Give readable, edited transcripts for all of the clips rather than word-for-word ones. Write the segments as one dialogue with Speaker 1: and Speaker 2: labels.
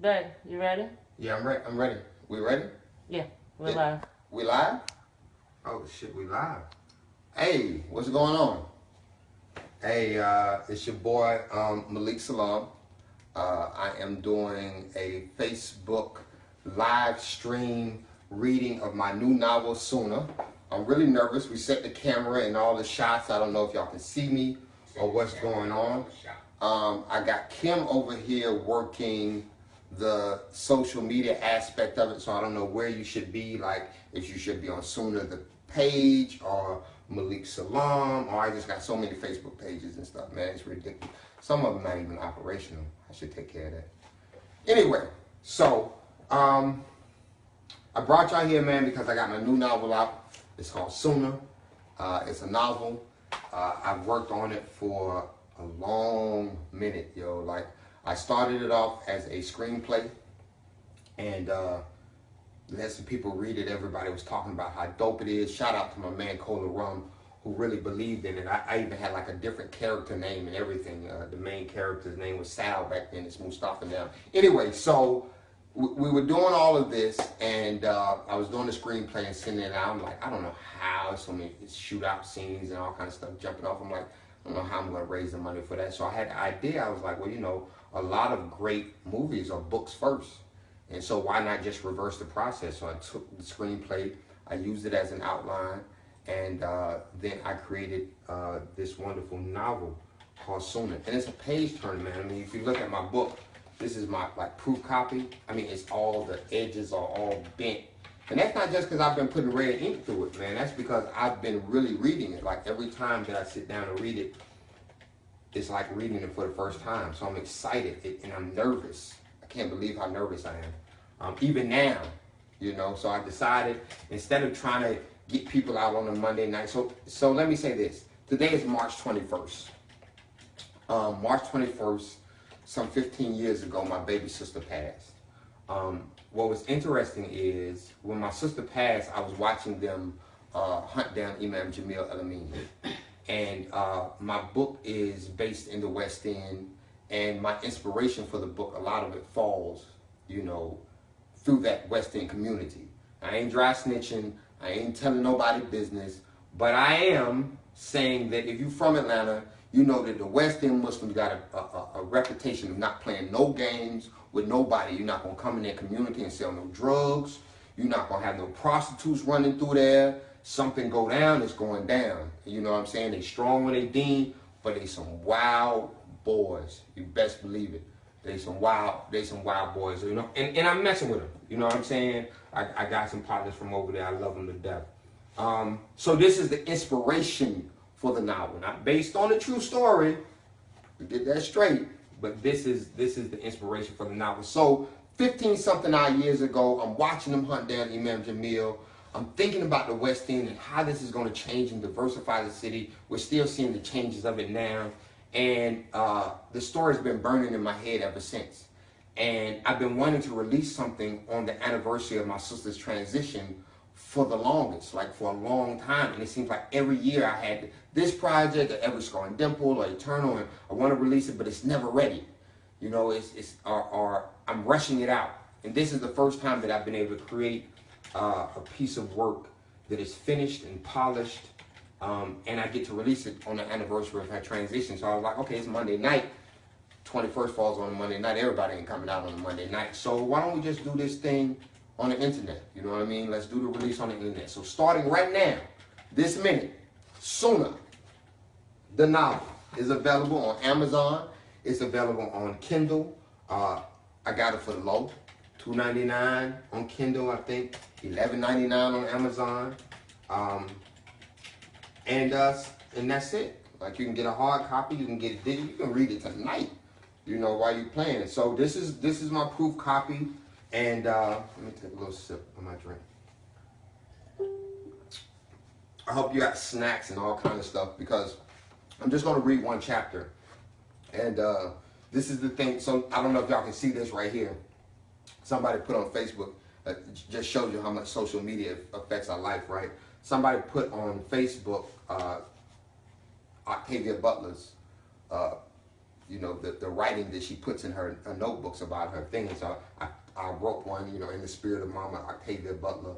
Speaker 1: Babe, you ready?
Speaker 2: Yeah, I'm ready. I'm ready. We ready?
Speaker 1: Yeah, we're live.
Speaker 2: We live? Oh shit, we live. Hey, what's going on? Hey, it's your boy Malik Salaam. I am doing a Facebook live stream reading of my new novel, Sunnah. I'm really nervous. We set the camera and all the shots. I don't know if y'all can see me or what's going on. I got Kim over here working the social media aspect of it, so I don't know where you should be, like if you should be on Sunnah the page or Malik Salaam, or I just got so many Facebook pages and stuff, man, it's ridiculous. Some of them not even operational. I should take care of that. Anyway, so I brought y'all here, man, because I got my new novel out. It's called Sunnah. It's a novel. I've worked on it for a long minute, yo. Like, I started it off as a screenplay, and let some people read it. Everybody was talking about how dope it is. Shout out to my man Cola Rum, who really believed in it. I even had like a different character name and everything. The main character's name was Sal back then. It's Mustafa now. Anyway, so we were doing all of this, and I was doing the screenplay and sending it out. I'm like, I don't know how, so many shootout scenes and all kind of stuff jumping off. I'm like, I don't know how I'm going to raise the money for that. So I had the idea. I was like, well, you know, a lot of great movies are books first. And so why not just reverse the process? So I took the screenplay, I used it as an outline, and then I created this wonderful novel called Sunnah. And it's a page turner, man. I mean, if you look at my book, this is my like proof copy. I mean, it's all, the edges are all bent. And that's not just because I've been putting red ink through it, man. That's because I've been really reading it. Like every time that I sit down and read it, it's like reading it for the first time. So I'm excited and I'm nervous. I can't believe how nervous I am. Even now, you know. So I decided, instead of trying to get people out on a Monday night. So let me say this. Today is March 21st. March 21st, some 15 years ago, my baby sister passed. What was interesting is when my sister passed, I was watching them hunt down Imam Jamil El-Amin. And my book is based in the West End, and my inspiration for the book, a lot of it falls, you know, through that West End community. I ain't dry snitching, I ain't telling nobody business, but I am saying that if you're from Atlanta, you know that the West End Muslims got a reputation of not playing no games with nobody. You're not going to come in their community and sell no drugs. You're not going to have no prostitutes running through there. Something go down, it's going down. You know what I'm saying? They strong when they dean, but they some wild boys. You best believe it. They some wild boys, you know. And I'm messing with them. You know what I'm saying? I got some partners from over there. I love them to death. So this is the inspiration for the novel, not based on a true story. We get that straight. But this is the inspiration for the novel. So 15-something odd years ago, I'm watching them hunt down Imam Jamil. I'm thinking about the West End and how this is going to change and diversify the city. We're still seeing the changes of it now. And the story's been burning in my head ever since. And I've been wanting to release something on the anniversary of my sister's transition for the longest, like for a long time. And it seems like every year I had this project, or Ever Scarring Dimple, or Eternal, and I want to release it, but it's never ready. You know, or I'm rushing it out. And this is the first time that I've been able to create a piece of work that is finished and polished, and I get to release it on the anniversary of her transition. So I was like, okay, it's Monday night. 21st falls on a Monday night. Everybody ain't coming out on a Monday night. So why don't we just do this thing on the internet? You know what I mean? Let's do the release on the internet. So starting right now, this minute, Sunnah, the novel, is available on Amazon. It's available on Kindle. I got it for low. $2.99 on Kindle, I think. $11.99 on Amazon. And that's it. Like, you can get a hard copy, you can get it digital, you can read it tonight, you know, while you're playing it. So this is my proof copy. And let me take a little sip of my drink. I hope you got snacks and all kind of stuff, because I'm just going to read one chapter. And this is the thing. So I don't know if y'all can see this right here. Somebody put on Facebook, just shows you how much social media affects our life, right? Somebody put on Facebook Octavia Butler's you know, the writing that she puts in her notebooks about her things. So I wrote one, you know, in the spirit of Mama Octavia Butler.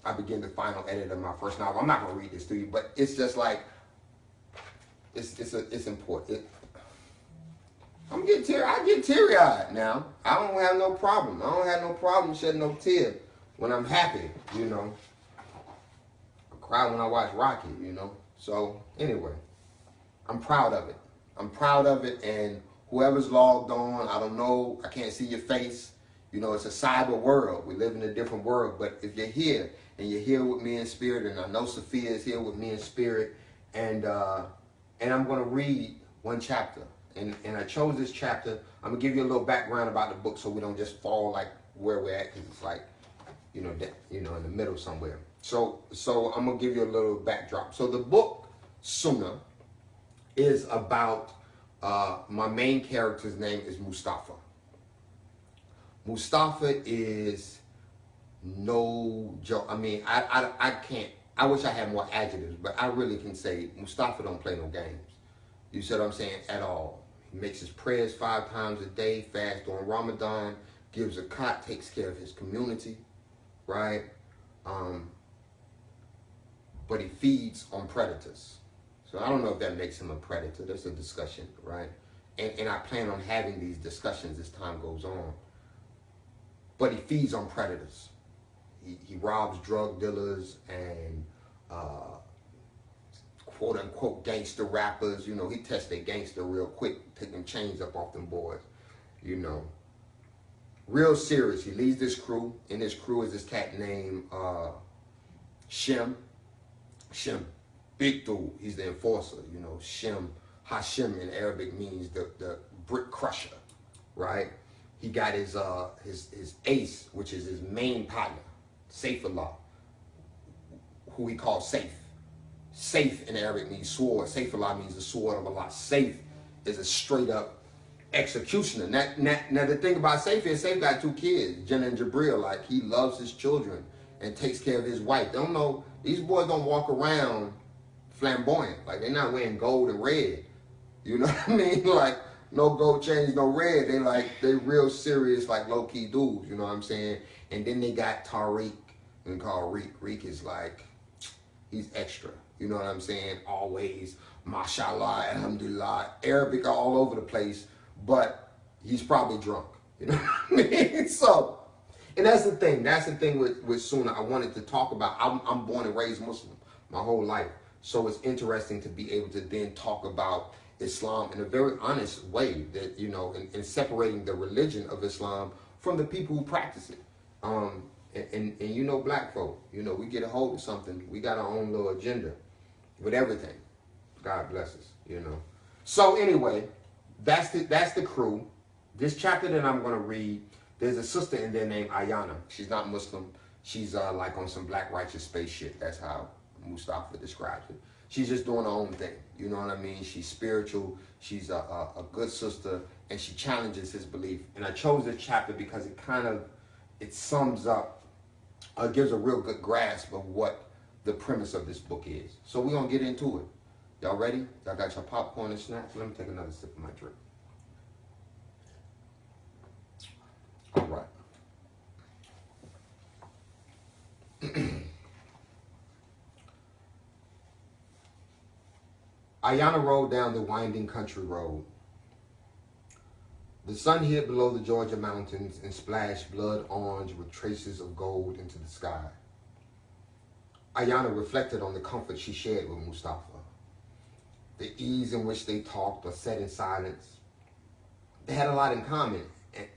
Speaker 2: I began the final edit of my first novel. I'm not going to read this to you, but it's just like, it's important. I get teary-eyed now. I don't have no problem. I don't have no problem shedding no tear when I'm happy, you know. I cry when I watch Rocky, you know. So, anyway, I'm proud of it. I'm proud of it, and whoever's logged on, I don't know, I can't see your face. You know, it's a cyber world. We live in a different world, but if you're here, and you're here with me in spirit, and I know Sophia is here with me in spirit, and I'm going to read one chapter. And I chose this chapter. I'm going to give you a little background about the book so we don't just fall like where we're at, because it's like, you know, in the middle somewhere. So I'm going to give you a little backdrop. So the book, Sunnah, is about, my main character's name is Mustafa. Mustafa is no joke. I mean, I can't, I wish I had more adjectives, but I really can say Mustafa don't play no games. You see what I'm saying? At all. He makes his prayers 5 times a day, fasts during Ramadan, gives zakat, takes care of his community, right? But he feeds on predators. So I don't know if that makes him a predator. That's a discussion, right? And I plan on having these discussions as time goes on. But he feeds on predators. He robs drug dealers and quote unquote gangster rappers. You know, he tests their gangster real quick, take them chains up off them boys, you know. Real serious. He leads this crew. In his crew is this cat named Shem. Shem, big dude. He's the enforcer, you know. Shem, Hashem in Arabic means the brick crusher, right? He got his ace, which is his main partner, Saifullah, who he calls Saif. Saif in Arabic means sword. Saifullah means the sword of Allah. Saif is a straight up executioner. Now the thing about Saif is Saif got 2 kids, Jenna and Jabril. Like, he loves his children and takes care of his wife. Don't know, these boys don't walk around flamboyant. Like, they're not wearing gold and red. You know what I mean? Like, no gold chains, no red. They real serious, like low-key dudes, you know what I'm saying? And then they got Tariq, and called Reek. Reek is like, he's extra, you know what I'm saying? Always, mashallah, alhamdulillah, Arabic all over the place, but he's probably drunk, you know what I mean? So, and that's the thing with Sunnah. I wanted to talk about, I'm born and raised Muslim my whole life. So it's interesting to be able to then talk about Islam in a very honest way, that, you know, in separating the religion of Islam from the people who practice it. And you know, black folk, you know, we get a hold of something. We got our own little agenda with everything. God bless us, you know. So anyway, that's the crew. This chapter that I'm going to read, there's a sister in there named Ayana. She's not Muslim. She's like on some black righteous space shit. That's how Mustafa describes it. She's just doing her own thing. You know what I mean? She's spiritual. She's a good sister, and she challenges his belief. And I chose this chapter because it sums up, gives a real good grasp of what the premise of this book is. So we're going to get into it. Y'all ready? Y'all got your popcorn and snacks? Let me take another sip of my drink. All right. Ayana rode down the winding country road. The sun hid below the Georgia mountains and splashed blood orange with traces of gold into the sky. Ayana reflected on the comfort she shared with Mustafa, the ease in which they talked or sat in silence. They had a lot in common,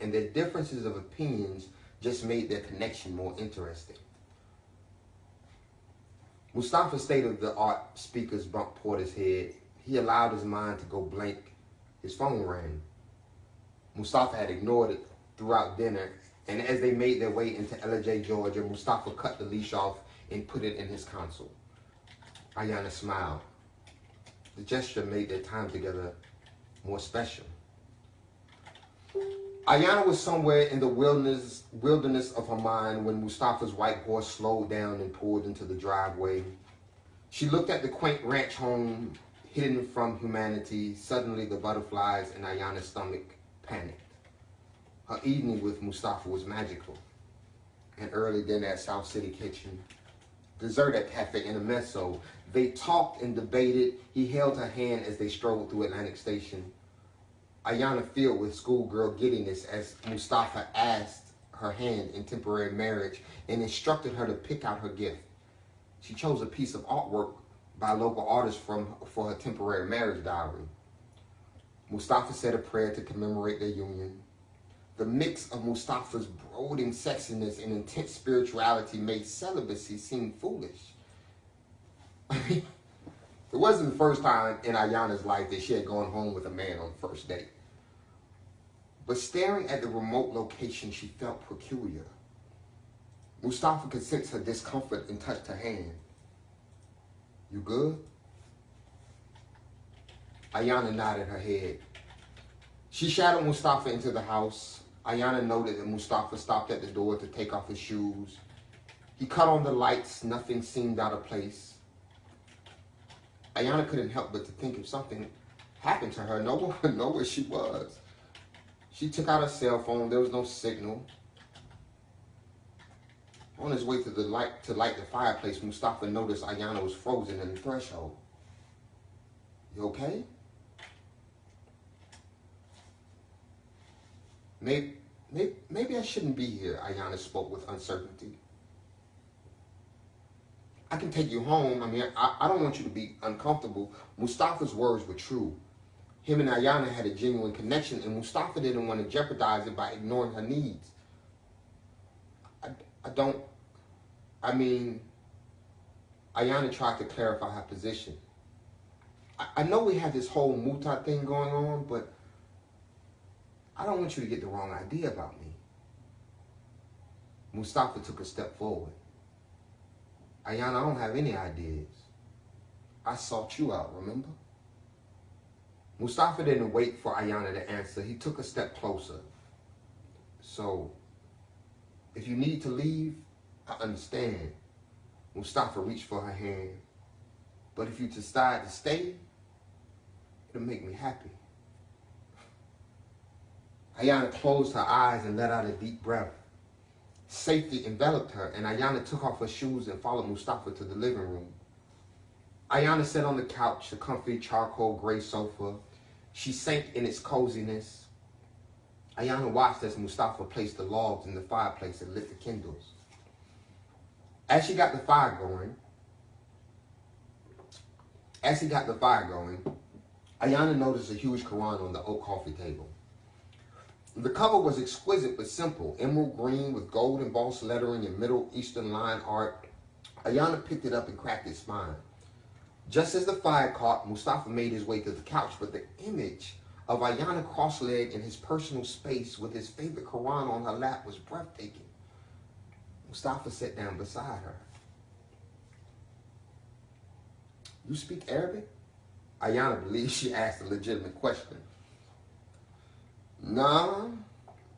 Speaker 2: and their differences of opinions just made their connection more interesting. Mustafa's state-of-the-art speakers bumped toward his head. He allowed his mind to go blank. His phone rang. Mustafa had ignored it throughout dinner, and as they made their way into LJ, Georgia, Mustafa cut the leash off and put it in his console. Ayana smiled. The gesture made their time together more special. Ayana was somewhere in the wilderness of her mind when Mustafa's white horse slowed down and pulled into the driveway. She looked at the quaint ranch home hidden from humanity. Suddenly the butterflies in Ayana's stomach panicked. Her evening with Mustafa was magical. An early dinner at South City Kitchen, dessert at Cafe Intermezzo. They talked and debated. He held her hand as they strolled through Atlantic Station. Ayana filled with schoolgirl giddiness as Mustafa asked her hand in temporary marriage and instructed her to pick out her gift. She chose a piece of artwork by a local artist for her temporary marriage dowry. Mustafa said a prayer to commemorate their union. The mix of Mustafa's brooding sexiness and intense spirituality made celibacy seem foolish. I mean, it wasn't the first time in Ayana's life that she had gone home with a man on the first date. But staring at the remote location, she felt peculiar. Mustafa could sense her discomfort and touched her hand. You good? Ayana nodded her head. She shadowed Mustafa into the house. Ayana noted that Mustafa stopped at the door to take off his shoes. He cut on the lights. Nothing seemed out of place. Ayana couldn't help but to think if something happened to her, no one would know where she was. She took out her cell phone. There was no signal. On his way to light the fireplace, Mustafa noticed Ayana was frozen in the threshold. You okay? Maybe I shouldn't be here, Ayana spoke with uncertainty. I can take you home. I mean, I don't want you to be uncomfortable. Mustafa's words were true. Him and Ayana had a genuine connection, and Mustafa didn't want to jeopardize it by ignoring her needs. Ayana tried to clarify her position. I know we have this whole muta thing going on, but I don't want you to get the wrong idea about me. Mustafa took a step forward. Ayana, I don't have any ideas. I sought you out, remember? Mustafa didn't wait for Ayana to answer. He took a step closer. So, if you need to leave, I understand. Mustafa reached for her hand. But if you decide to stay, it'll make me happy. Ayana closed her eyes and let out a deep breath. Safety enveloped her, and Ayana took off her shoes and followed Mustafa to the living room. Ayana sat on the couch, a comfy charcoal gray sofa. She sank in its coziness. Ayana watched as Mustafa placed the logs in the fireplace and lit the candles. As he got the fire going, Ayana noticed a huge Quran on the oak coffee table. The cover was exquisite but simple, emerald green with gold embossed lettering and Middle Eastern line art. Ayana picked it up and cracked its spine. Just as the fire caught, Mustafa made his way to the couch, but the image of Ayana cross-legged in his personal space with his favorite Quran on her lap was breathtaking. Mustafa sat down beside her. You speak Arabic? Ayana believed she asked a legitimate question. Nah,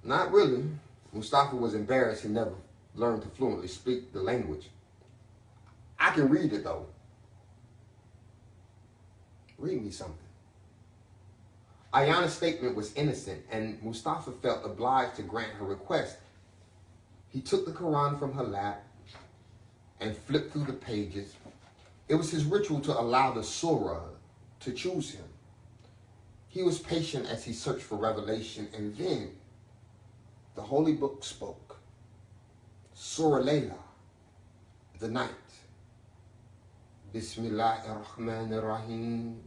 Speaker 2: not really. Mustafa was embarrassed he never learned to fluently speak the language. I can read it though. Read me something. Ayana's statement was innocent, and Mustafa felt obliged to grant her request. He took the Quran from her lap and flipped through the pages. It was his ritual to allow the surah to choose him. He was patient as he searched for revelation, and then the holy book spoke. Surah Layla, the night. Bismillahirrahmanirrahim.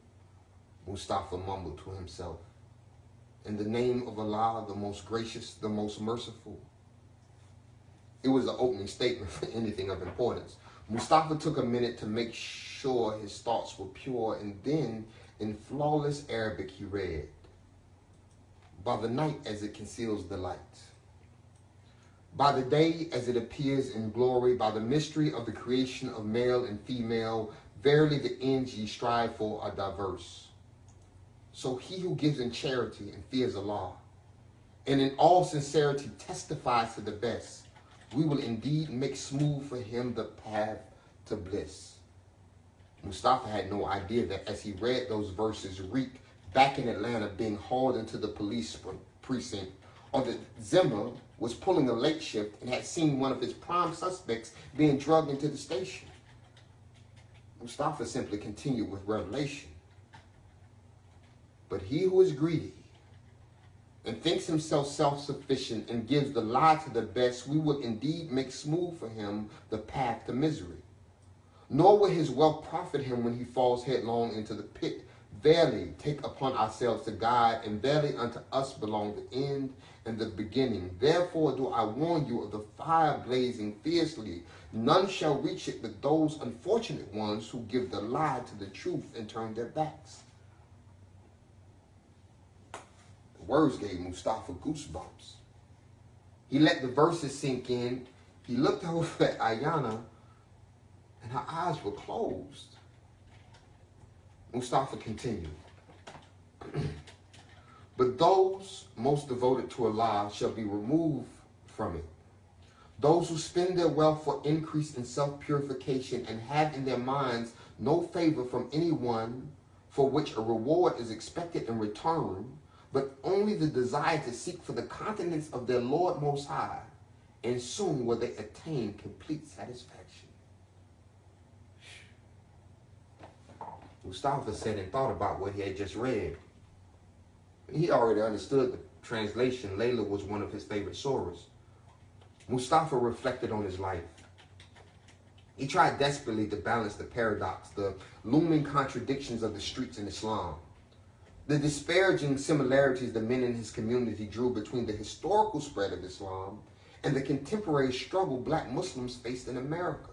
Speaker 2: Mustafa mumbled to himself. In the name of Allah, the most gracious, the most merciful. It was the opening statement for anything of importance. Mustafa took a minute to make sure his thoughts were pure, and then, in flawless Arabic, he read, by the night as it conceals the light, by the day as it appears in glory, by the mystery of the creation of male and female, verily the ends ye strive for are diverse. So he who gives in charity and fears Allah, and in all sincerity testifies to the best, we will indeed make smooth for him the path to bliss. Mustafa had no idea that as he read those verses, Reek, back in Atlanta, being hauled into the police precinct, or that Zimmer was pulling a late shift and had seen one of his prime suspects being drugged into the station. Mustafa simply continued with revelation. But he who is greedy and thinks himself self-sufficient and gives the lie to the best, we will indeed make smooth for him the path to misery. Nor will his wealth profit him when he falls headlong into the pit. Verily, take upon ourselves to guide, and verily unto us belong the end and the beginning. Therefore do I warn you of the fire blazing fiercely. None shall reach it but those unfortunate ones who give the lie to the truth and turn their backs. The words gave Mustafa goosebumps. He let the verses sink in. He looked over at Ayana, and her eyes were closed. Mustafa continued. But those most devoted to Allah shall be removed from it. Those who spend their wealth for increase in self-purification and have in their minds no favor from anyone for which a reward is expected in return, but only the desire to seek for the countenance of their Lord Most High, and soon will they attain complete satisfaction. Mustafa said and thought about what he had just read. He already understood the translation. Layla was one of his favorite surahs. Mustafa reflected on his life. He tried desperately to balance the paradox, the looming contradictions of the streets in Islam, the disparaging similarities the men in his community drew between the historical spread of Islam and the contemporary struggle black Muslims faced in America.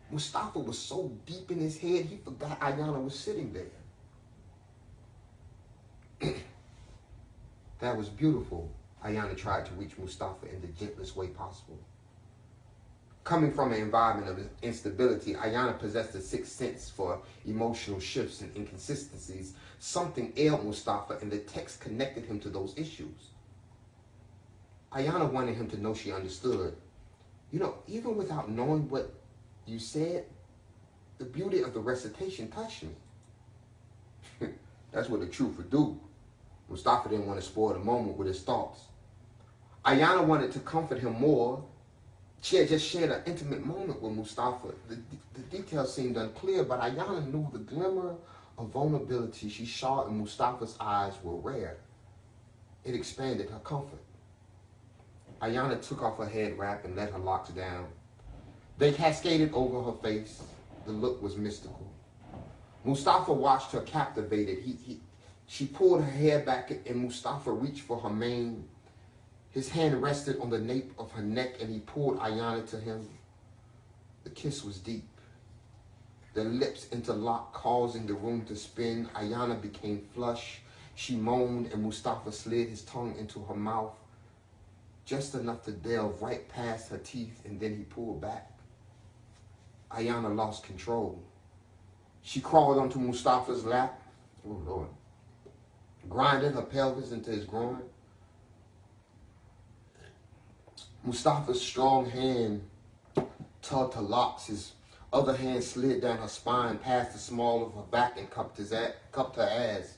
Speaker 2: Mustafa was so deep in his head, he forgot Ayana was sitting there. That was beautiful. Ayana tried to reach Mustafa in the gentlest way possible. Coming from an environment of instability, Ayana possessed a sixth sense for emotional shifts and inconsistencies. Something ailed Mustafa, and the text connected him to those issues. Ayana wanted him to know she understood. You know, even without knowing what you said, the beauty of the recitation touched me. That's what the truth would do. Mustafa didn't want to spoil the moment with his thoughts. Ayana wanted to comfort him more. She had just shared an intimate moment with Mustafa. The details seemed unclear, but Ayana knew the glimmer of vulnerability she saw in Mustafa's eyes were rare. It expanded her comfort. Ayana took off her head wrap and let her locks down. They cascaded over her face. The look was mystical. Mustafa watched her captivated. She pulled her hair back, and Mustafa reached for her mane. His hand rested on the nape of her neck, and he pulled Ayana to him. The kiss was deep. Their lips interlocked, causing the room to spin. Ayana became flush. She moaned, and Mustafa slid his tongue into her mouth, just enough to delve right past her teeth, and then he pulled back. Ayana lost control. She crawled onto Mustafa's lap, oh Lord, grinding her pelvis into his groin. Mustafa's strong hand tugged her locks. His other hand slid down her spine past the small of her back and cupped her ass.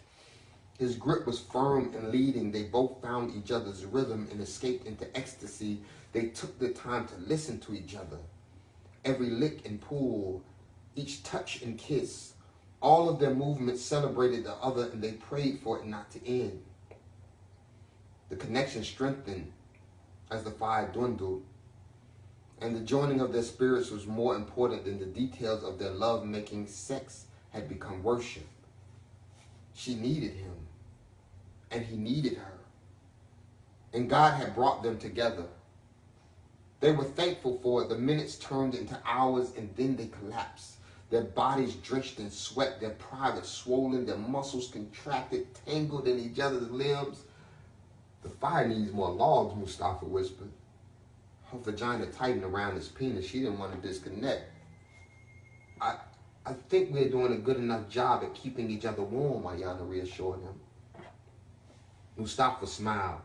Speaker 2: His grip was firm and leading. They both found each other's rhythm and escaped into ecstasy. They took the time to listen to each other. Every lick and pull, each touch and kiss, all of their movements celebrated the other, and they prayed for it not to end. The connection strengthened as the fire dwindled, and the joining of their spirits was more important than the details of their love-making. Sex had become worship. She needed him, and he needed her, and God had brought them together. They were thankful for it. The minutes turned into hours, and then they collapsed. Their bodies drenched in sweat, their privates swollen, their muscles contracted, tangled in each other's limbs. The fire needs more logs, Mustafa whispered. Her vagina tightened around his penis. She didn't want to disconnect. I think we're doing a good enough job at keeping each other warm, Ayana reassured him. Mustafa smiled.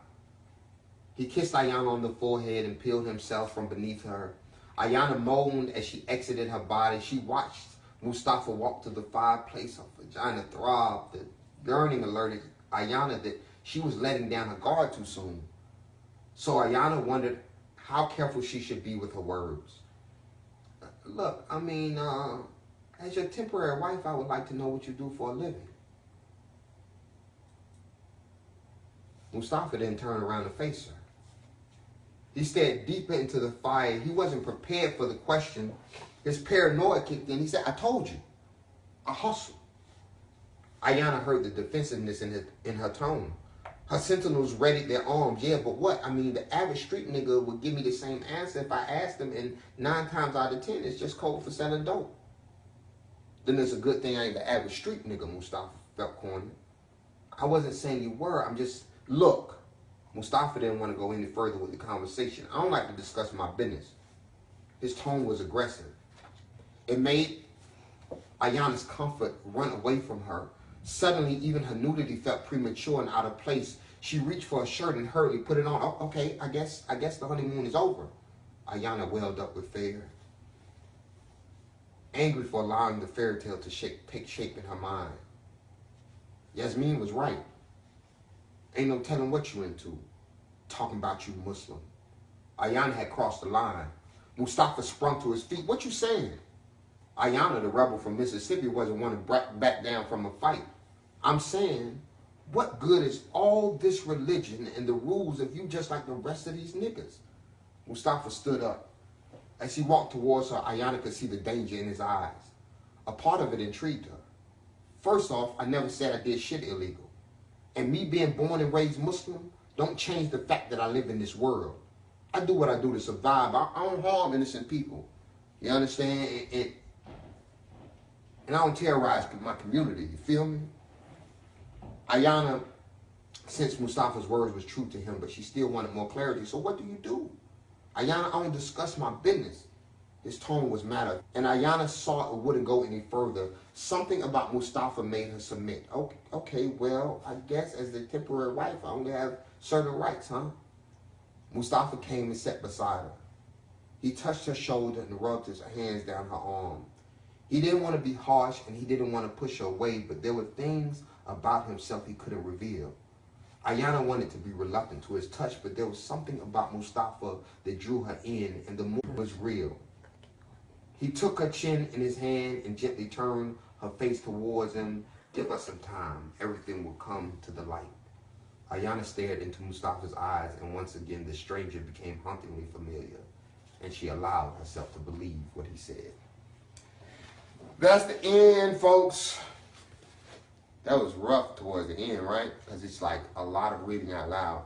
Speaker 2: He kissed Ayana on the forehead and peeled himself from beneath her. Ayana moaned as she exited her body. She watched Mustafa walked to the fireplace, her vagina throbbed. The burning alerted Ayana that she was letting down her guard too soon. So Ayana wondered how careful she should be with her words. Look, I mean, as your temporary wife, I would like to know what you do for a living. Mustafa then turned around to face her. He stared deeper into the fire. He wasn't prepared for the question. His paranoia kicked in. He said, I told you, I hustle. Ayana heard the defensiveness in her tone. Her sentinels readied their arms. Yeah, but what? I mean, the average street nigga would give me the same answer if I asked him, and 9 times out of 10, it's just code for selling dope. Then it's a good thing I ain't the average street nigga, Mustafa felt cornered. I wasn't saying you were. I'm just, look. Mustafa didn't want to go any further with the conversation. I don't like to discuss my business. His tone was aggressive. It made Ayana's comfort run away from her. Suddenly, even her nudity felt premature and out of place. She reached for a shirt and hurriedly put it on. Oh, okay, I guess the honeymoon is over. Ayana welled up with fear, angry for allowing the fairy tale to take shape in her mind. Yasmin was right. Ain't no telling what you into. Talking about you Muslim. Ayana had crossed the line. Mustafa sprung to his feet. What you saying? Ayana, the rebel from Mississippi, wasn't one to back down from a fight. I'm saying, what good is all this religion and the rules if you just like the rest of these niggas? Mustafa stood up. As he walked towards her, Ayana could see the danger in his eyes. A part of it intrigued her. First off, I never said I did shit illegal. And me being born and raised Muslim don't change the fact that I live in this world. I do what I do to survive. I don't harm innocent people. You understand? And I don't terrorize my community. You feel me? Ayana sensed Mustafa's words was true to him, but she still wanted more clarity. So what do you do? Ayana, I don't discuss my business. His tone was matter, and Ayana saw it wouldn't go any further. Something about Mustafa made her submit. Okay, well, I guess as the temporary wife, I only have certain rights, huh? Mustafa came and sat beside her. He touched her shoulder and rubbed his hands down her arm. He didn't want to be harsh and he didn't want to push her away, but there were things about himself he couldn't reveal. Ayana wanted to be reluctant to his touch, but there was something about Mustafa that drew her in, and the move was real. He took her chin in his hand and gently turned her face towards him. Give us some time. Everything will come to the light. Ayana stared into Mustafa's eyes, and once again the stranger became hauntingly familiar, and she allowed herself to believe what he said. That's the end, folks. That was rough towards the end, right? Because it's like a lot of reading out loud.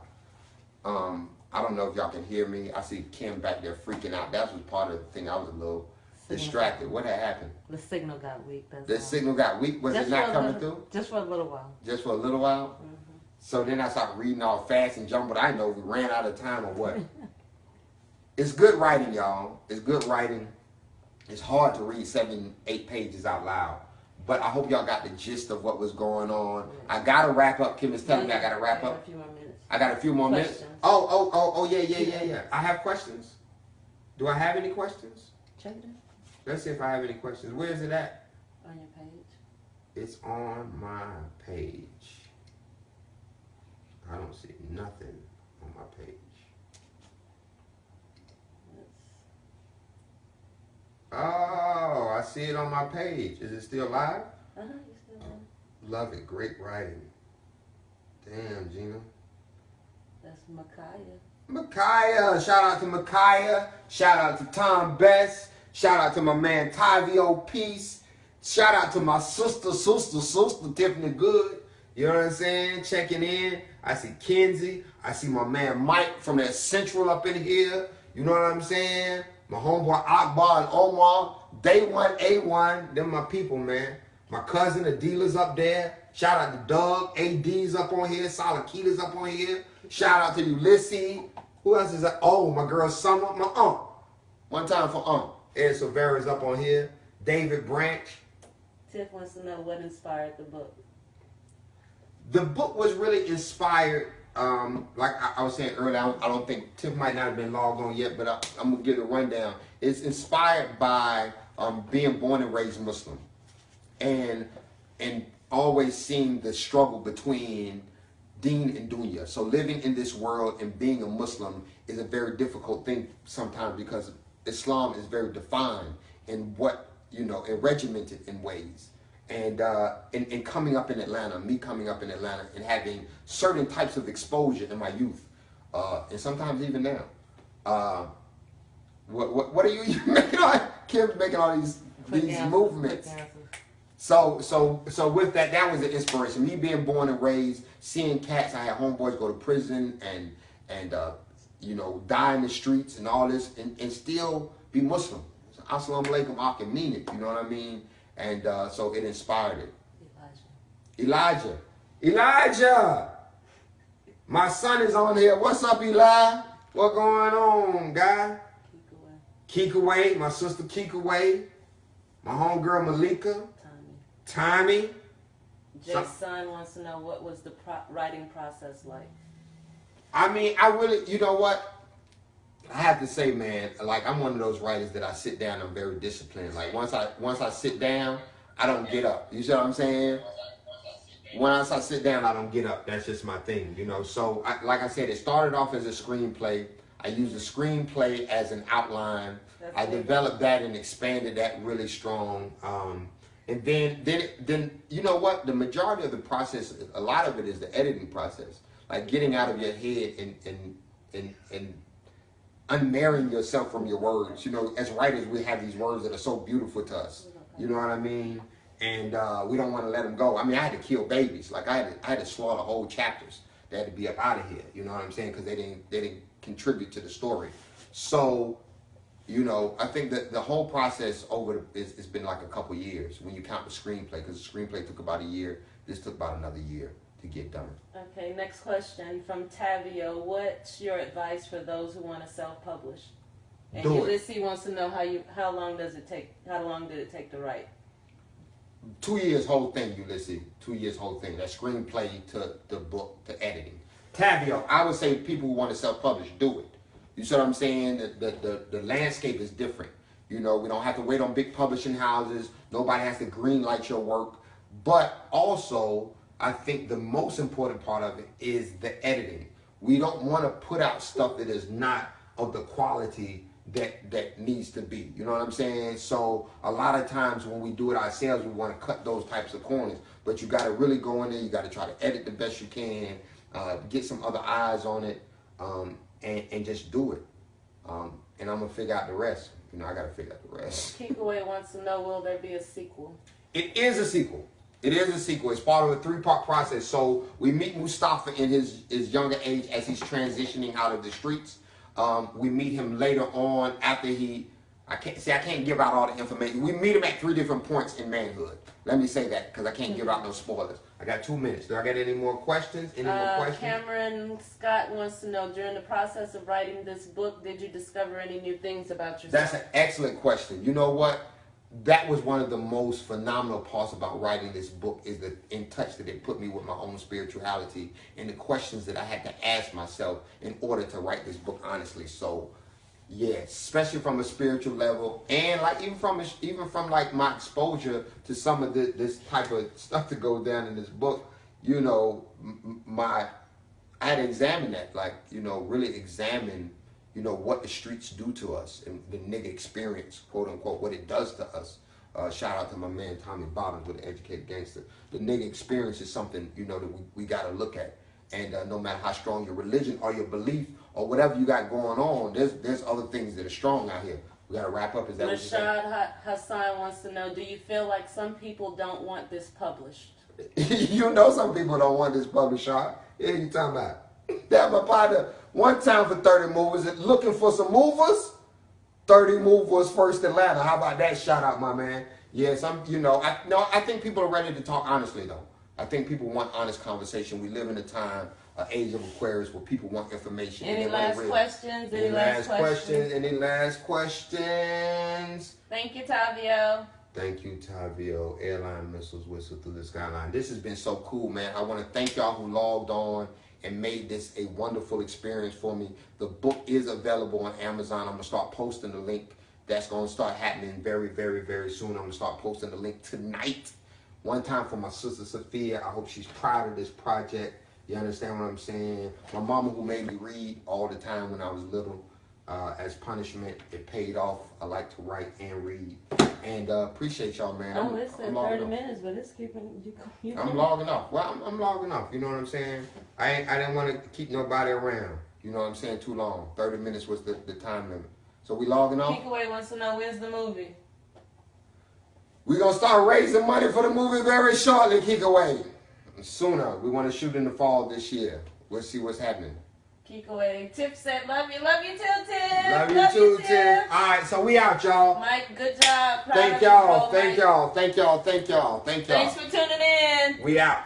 Speaker 2: I don't know if y'all can hear me. I see Kim back there freaking out. That was part of the thing. I was a little distracted. What had happened?
Speaker 3: The signal got weak.
Speaker 2: The signal got weak? Was it not coming through?
Speaker 3: Just for a little while.
Speaker 2: Just for a little while?
Speaker 3: Mm-hmm.
Speaker 2: So then I started reading all fast and jumbled. I know we ran out of time or what. It's good writing, y'all. It's good writing. It's hard to read 7-8 pages out loud. But I hope y'all got the gist of what was going on. I got to wrap up. Kim is telling me I got to wrap up.
Speaker 3: A few more minutes.
Speaker 2: I got a few more minutes. Oh, yeah. I have questions. Do I have any questions?
Speaker 3: Check it out.
Speaker 2: Let's see if I have any questions. Where is it at?
Speaker 3: On your page.
Speaker 2: It's on my page. I don't see nothing on my page. Oh, I see it on my page. Is it still live?
Speaker 3: You still live.
Speaker 2: Love it. Great writing. Damn, Gina.
Speaker 3: That's Micaiah.
Speaker 2: Micaiah. Shout out to Micaiah. Shout out to Tom Best. Shout out to my man Tavio Peace. Shout out to my sister, Tiffany Good. You know what I'm saying? Checking in. I see Kenzie. I see my man Mike from that Central up in here. You know what I'm saying? My homeboy Akbar and Omar. Day one, A1. Them my people, man. My cousin Adila's up there. Shout out to Doug. AD's up on here. Salakita's up on here. Shout out to Ulysses. Who else is that? Oh, my girl Summer. My aunt. One time for aunt. Ed Silvera's up on here. David Branch.
Speaker 3: Tiff wants to know what inspired the book.
Speaker 2: The book was really inspired, like I was saying earlier, I don't think Tiff might not have been logged on yet, but I'm going to give it a rundown. It's inspired by being born and raised Muslim, and always seeing the struggle between deen and dunya. So living in this world and being a Muslim is a very difficult thing sometimes, because Islam is very defined in what, and regimented in ways. And in coming up in Atlanta, me coming up in Atlanta and having certain types of exposure in my youth, and sometimes even now. What are you making? Kim's making all these movements. So with that was an inspiration. Me being born and raised, seeing cats. I had homeboys go to prison and die in the streets and all this, and still be Muslim. So, Assalamu alaikum, I can mean it. You know what I mean? And so it inspired it. Elijah, my son is on here. What's up, Eli? What going on, guy? Kikaway, my sister Kikaway, my homegirl Malika. Tommy.
Speaker 3: Jay's son wants to know, what was the writing process like?
Speaker 2: I mean, I really, you know what? I have to say, man, like, I'm one of those writers that I sit down, I'm very disciplined. Like, once I sit down, I don't get up. You see what I'm saying? Once I sit down, I don't get up. That's just my thing, So, like I said, it started off as a screenplay. I used the screenplay as an outline. I developed that and expanded that really strong. And then you know what? The majority of the process, a lot of it is the editing process. Like getting out of your head and unmarrying yourself from your words. As writers, we have these words that are so beautiful to us. You know what I mean? And we don't want to let them go. I mean, I had to kill babies. Like I had to slaughter whole chapters. They had to be up out of here. You know what I'm saying? Because they didn't contribute to the story. So, I think that the whole process it's been like a couple years when you count the screenplay, because the screenplay took about a year. This took about another year to get done. Okay,
Speaker 3: next question from Tavio. What's your advice for those who want to self-publish? And Ulysses wants to know how long did it take to write?
Speaker 2: 2 years whole thing, Ulysses. 2 years whole thing. That screenplay to the book to editing. Tavio, I would say people who want to self-publish, do it. You see what I'm saying? The landscape is different. We don't have to wait on big publishing houses. Nobody has to green light your work. But also, I think the most important part of it is the editing. We don't want to put out stuff that is not of the quality that needs to be. You know what I'm saying? So a lot of times when we do it ourselves, we want to cut those types of corners. But you got to really go in there. You got to try to edit the best you can. Get some other eyes on it. And just do it. And I'm going to figure out the rest. I got to figure out the rest.
Speaker 3: Kikaway wants to know, will there be a sequel?
Speaker 2: It is a sequel. It's part of a 3-part process. So we meet Mustafa in his younger age as he's transitioning out of the streets. We meet him later on after I can't give out all the information. We meet him at 3 different points in manhood. Let me say that, because I can't give out no spoilers. I got 2 minutes. Do I got any more questions?
Speaker 3: Cameron Scott wants to know, during the process of writing this book, did you discover any new things about yourself?
Speaker 2: That's an excellent question. You know what? That was one of the most phenomenal parts about writing this book, is the in touch that it put me with my own spirituality and the questions that I had to ask myself in order to write this book honestly. So, yeah, especially from a spiritual level, and like even from like my exposure to some of this type of stuff to go down in this book, I had to examine that, like, really examine, what the streets do to us and the nigga experience, quote unquote, what it does to us. Shout out to my man Tommy Bottoms with the Educated Gangster. The nigga experience is something, that we got to look at. And no matter how strong your religion or your belief or whatever you got going on, there's other things that are strong out here. We got to wrap up. Is that what you're saying?
Speaker 3: Rashad Hassan wants to know, do you feel like some people don't want this published?
Speaker 2: Some people don't want this published, Rashad. Yeah, you talking about? That my partner, one time for 30 movers, looking for some movers. 30 movers first Atlanta. How about that? Shout out, my man. Yes, I think people are ready to talk honestly, though. I think people want honest conversation. We live in a time, an age of Aquarius, where people want information.
Speaker 3: Any last questions?
Speaker 2: Any last questions? Any last questions?
Speaker 3: Thank you, Tavio.
Speaker 2: Thank you, Tavio. Airline missiles whistle through the skyline. This has been so cool, man. I want to thank y'all who logged on and made this a wonderful experience for me. The book is available on Amazon. I'm going to start posting the link That's going to start happening very, very, very soon. I'm going to start posting the link tonight. One time for my sister Sophia. I hope she's proud of this project. You understand what I'm saying? My mama, who made me read all the time when I was little, as punishment, it paid off. I like to write and read. And appreciate y'all, man.
Speaker 3: Oh, it's been 30 minutes, but it's keeping you.
Speaker 2: I'm logging off. Well, I'm logging off. You know what I'm saying? I didn't want to keep nobody around. You know what I'm saying? Too long. 30 minutes was the time limit. So we logging off.
Speaker 3: Keekaway wants to know, when's the movie?
Speaker 2: We're going to start raising money for the movie very shortly, Keekaway. Sooner. We want to shoot in the fall this year. We'll see what's happening.
Speaker 3: Keekaway. Tip said, love you too, Tip.
Speaker 2: Love you too, Tip. All right, so we out, y'all.
Speaker 3: Mike, good job.
Speaker 2: Thank y'all. Thank y'all. Thank y'all. Thank y'all. Thank y'all.
Speaker 3: Thanks for tuning in.
Speaker 2: We out.